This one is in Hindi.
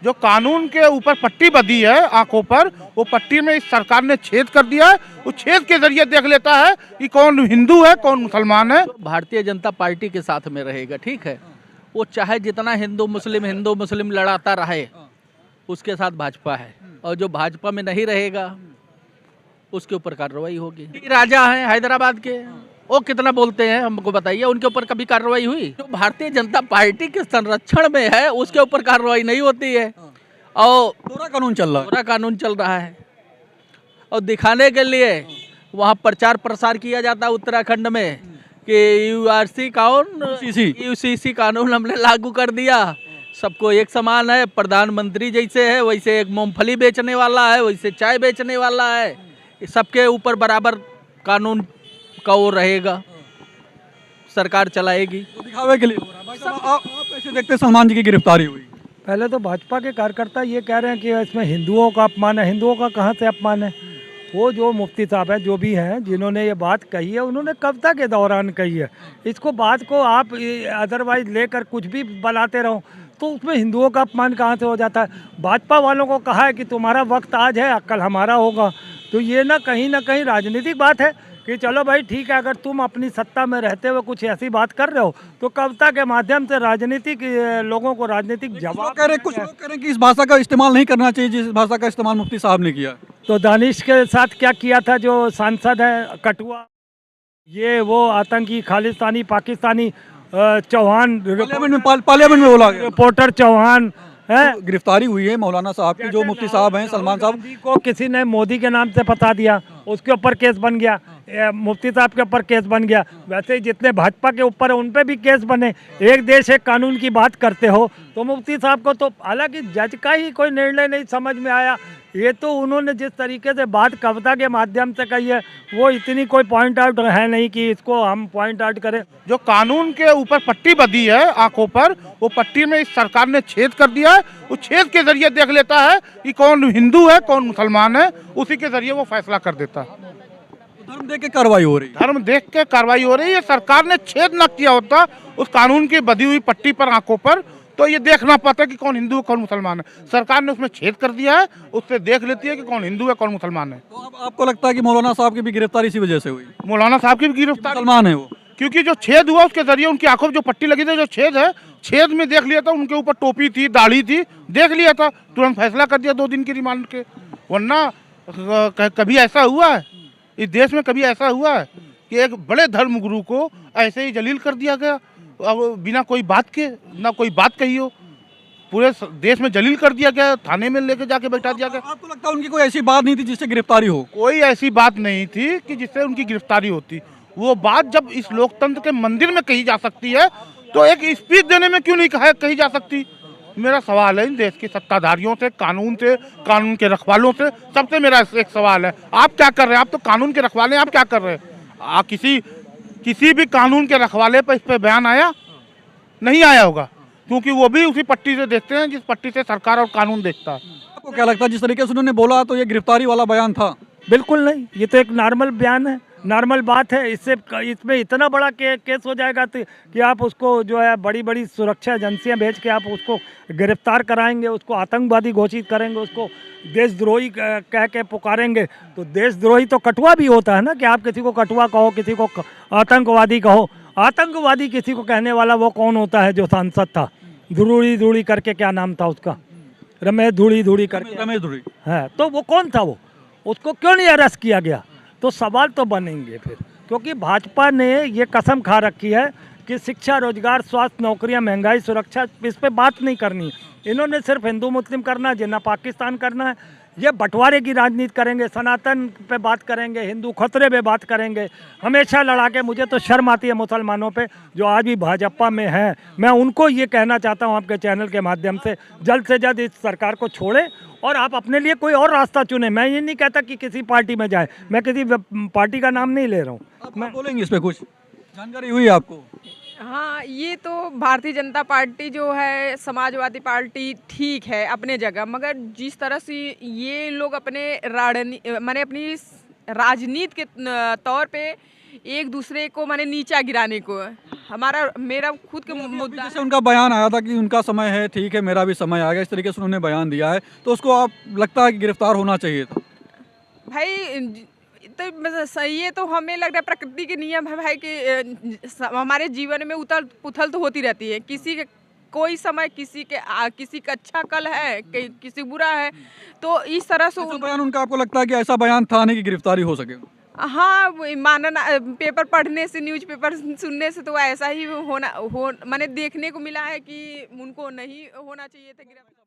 जो कानून के ऊपर पट्टी बंधी है आंखों पर, वो पट्टी में इस सरकार ने छेद कर दिया है। उस छेद के जरिए देख लेता है कि कौन हिंदू है कौन मुसलमान है। भारतीय जनता पार्टी के साथ में रहेगा, ठीक है। वो चाहे जितना हिंदू मुस्लिम लड़ाता रहे, उसके साथ भाजपा है। और जो भाजपा में नहीं रहेगा उसके ऊपर कार्रवाई होगी। राजा हैं हैदराबाद के, वो कितना बोलते हैं हमको बताइए, उनके ऊपर कभी कार्रवाई हुई? जो भारतीय जनता पार्टी के संरक्षण में है उसके ऊपर कार्रवाई नहीं होती है। और पूरा कानून चल रहा है। पूरा कानून चल रहा है और दिखाने के लिए वहाँ प्रचार प्रसार किया जाता है उत्तराखंड में कि यूसीसी कानून हमने लागू कर दिया, सबको एक समान है। प्रधानमंत्री जैसे है वैसे एक मूंगफली बेचने वाला है, वैसे चाय बेचने वाला है, सबके ऊपर बराबर कानून का वो रहेगा, सरकार चलाएगी। तो दिखावे के लिए हो रहा है। भाई साहब, आप कैसे देखते हैं सलमान जी की गिरफ्तारी हुई? पहले तो भाजपा के कार्यकर्ता ये कह रहे हैं कि इसमें हिंदुओं का अपमान है। हिंदुओं का कहाँ से अपमान है? वो जो मुफ्ती साहब हैं, जो भी हैं, जिन्होंने ये बात कही है, उन्होंने कविता के दौरान कही है। इसको बात को आप अदरवाइज लेकर कुछ भी बनाते रहो तो उसमें हिंदुओं का अपमान कहाँ से हो जाता है? भाजपा वालों को कहा है कि तुम्हारा वक्त आज है, कल हमारा होगा। तो ये ना कहीं राजनीतिक बात है कि चलो भाई ठीक है, अगर तुम अपनी सत्ता में रहते हुए कुछ ऐसी बात कर रहे हो तो कविता के माध्यम से राजनीतिक लोगों को राजनीतिक जवाब कह रहे, कुछ लोग कह रहे हैं कि इस भाषा का इस्तेमाल नहीं करना चाहिए जिस भाषा का इस्तेमाल मुफ्ती साहब ने किया। तो दानिश के साथ क्या किया था जो सांसद है कठुआ, ये वो आतंकी खालिस्तानी पाकिस्तानी चौहान, पार्लियामेंट में बोला गया। रिपोर्टर चौहान है। तो गिरफ्तारी हुई है मौलाना साहब की, जो मुफ्ती साहब हैं सलमान साहब को किसी ने मोदी के नाम से फंसा दिया, उसके ऊपर केस बन गया। मुफ्ती साहब के ऊपर केस बन गया। वैसे ही जितने भाजपा के ऊपर है उन पे भी केस बने। एक देश एक कानून की बात करते हो तो मुफ्ती साहब को तो हालांकि जज का ही कोई निर्णय नहीं समझ में आया। ये तो उन्होंने जिस तरीके से बात कविता के माध्यम से कही है वो इतनी कोई पॉइंट आउट है नहीं कि इसको हम पॉइंट आउट करें। जो कानून के ऊपर पट्टी बंधी है आंखों पर, वो पट्टी में इस सरकार ने छेद कर दिया है। उस छेद के जरिए देख लेता है कि कौन हिंदू है कौन मुसलमान है, उसी के जरिए वो फैसला कर देता है। धर्म देख के कार्रवाई हो रही है। धर्म देख के कार्रवाई हो रही है। सरकार ने छेद न किया होता उस कानून की बंधी हुई पट्टी पर आंखों पर तो ये देख ना पाता कि कौन हिंदू है कौन मुसलमान है। सरकार ने उसमें छेद कर दिया है, उससे देख लेती है कि कौन हिंदू है कौन मुसलमान है। तो अब आपको लगता है कि मौलाना साहब की भी गिरफ्तारी इसी वजह से हुई? मौलाना साहब की भी गिरफ्तारी, मुसलमान है वो, क्योंकि जो छेद हुआ उसके जरिए उनकी आंखों में जो पट्टी लगी थी, जो छेद है, छेद में देख लिया था उनके ऊपर टोपी थी दाढ़ी थी, देख लिया था, तुरंत फैसला कर दिया 2 दिन की रिमांड के। वरना कभी ऐसा हुआ है इस देश में, कभी ऐसा हुआ है कि एक बड़े धर्म गुरु को ऐसे ही जलील कर दिया गया बिना कोई बात के, ना कोई बात कही हो, पूरे देश में जलील कर दिया गया, थाने में लेके जाके बैठा दिया गया। आपको लगता है उनकी कोई ऐसी बात नहीं थी जिससे गिरफ्तारी हो? कोई ऐसी बात नहीं थी कि जिससे उनकी गिरफ्तारी होती। वो बात जब इस लोकतंत्र के मंदिर में कही जा सकती है तो एक स्पीच देने में क्यों नहीं कही जा सकती? मेरा सवाल है इन देश के सत्ताधारियों से, कानून के रखवालों से, सबसे मेरा एक सवाल है, आप क्या कर रहे हैं? आप तो कानून के रखवाले हैं, आप क्या कर रहे हैं? किसी भी कानून के रखवाले पर इस पर बयान आया नहीं आया होगा, क्योंकि वो भी उसी पट्टी से देखते हैं जिस पट्टी से सरकार और कानून देखता है। आपको क्या लगता है जिस तरीके से उन्होंने बोला तो ये गिरफ्तारी वाला बयान था? बिल्कुल नहीं, ये तो एक नॉर्मल बयान है, नॉर्मल बात है। इसमें इतना बड़ा केस हो जाएगा तो कि आप उसको जो है बड़ी सुरक्षा एजेंसियां भेज के आप उसको गिरफ्तार कराएंगे, उसको आतंकवादी घोषित करेंगे, उसको देशद्रोही कह के पुकारेंगे। तो देशद्रोही तो कठुआ भी होता है ना, कि आप किसी को कठुआ कहो, किसी को आतंकवादी कहो। आतंकवादी किसी को कहने वाला वो कौन होता है जो सांसद था, धूड़ी करके, क्या नाम था उसका, रमेश धूड़ी करके, रमेश धूड़ी है, तो वो कौन था? वो उसको क्यों नहीं अरेस्ट किया गया? तो सवाल तो बनेंगे फिर, क्योंकि भाजपा ने ये कसम खा रखी है कि शिक्षा, रोजगार, स्वास्थ्य, नौकरियां, महंगाई, सुरक्षा, इस पे बात नहीं करनी। इन्होंने सिर्फ हिंदू मुस्लिम करना है, जिन्ना पाकिस्तान करना है। ये बंटवारे की राजनीति करेंगे, सनातन पे बात करेंगे, हिंदू खतरे पे बात करेंगे, हमेशा लड़ा के। मुझे तो शर्म आती है मुसलमानों पे जो आज भी भाजपा में हैं। मैं उनको ये कहना चाहता हूँ आपके चैनल के माध्यम से जल्द इस सरकार को छोड़े और आप अपने लिए कोई और रास्ता चुने। मैं ये नहीं कहता कि किसी पार्टी में जाए, मैं किसी पार्टी का नाम नहीं ले रहा हूँ। मैं बोलेंगे इस पर कुछ जानकारी हुई आपको? हाँ, ये तो भारतीय जनता पार्टी जो है, समाजवादी पार्टी ठीक है अपने जगह, मगर जिस तरह से ये लोग अपने माने अपनी राजनीति के तौर पे एक दूसरे को माने नीचा गिराने को। हमारा मेरा खुद का मुद्दा जैसे उनका बयान आया था कि उनका समय है, ठीक है मेरा भी समय आ गया, इस तरीके से उन्होंने बयान दिया है, तो उसको आप लगता है कि गिरफ्तार होना चाहिए था? भाई तो सही है, तो हमें लग रहा है प्रकृति के नियम है भाई कि हमारे जीवन में उथल पुथल तो होती रहती है। किसी के कोई समय किसी का अच्छा कल है, किसी बुरा है, तो इस तरह से ऐसा बयान उनका आपको लगता है कि ऐसा बयान था नहीं कि गिरफ्तारी हो सके? हाँ, मानना पेपर पढ़ने से, न्यूज़पेपर सुनने से तो ऐसा ही माने देखने को मिला है कि उनको नहीं होना चाहिए था गिरफ्तार।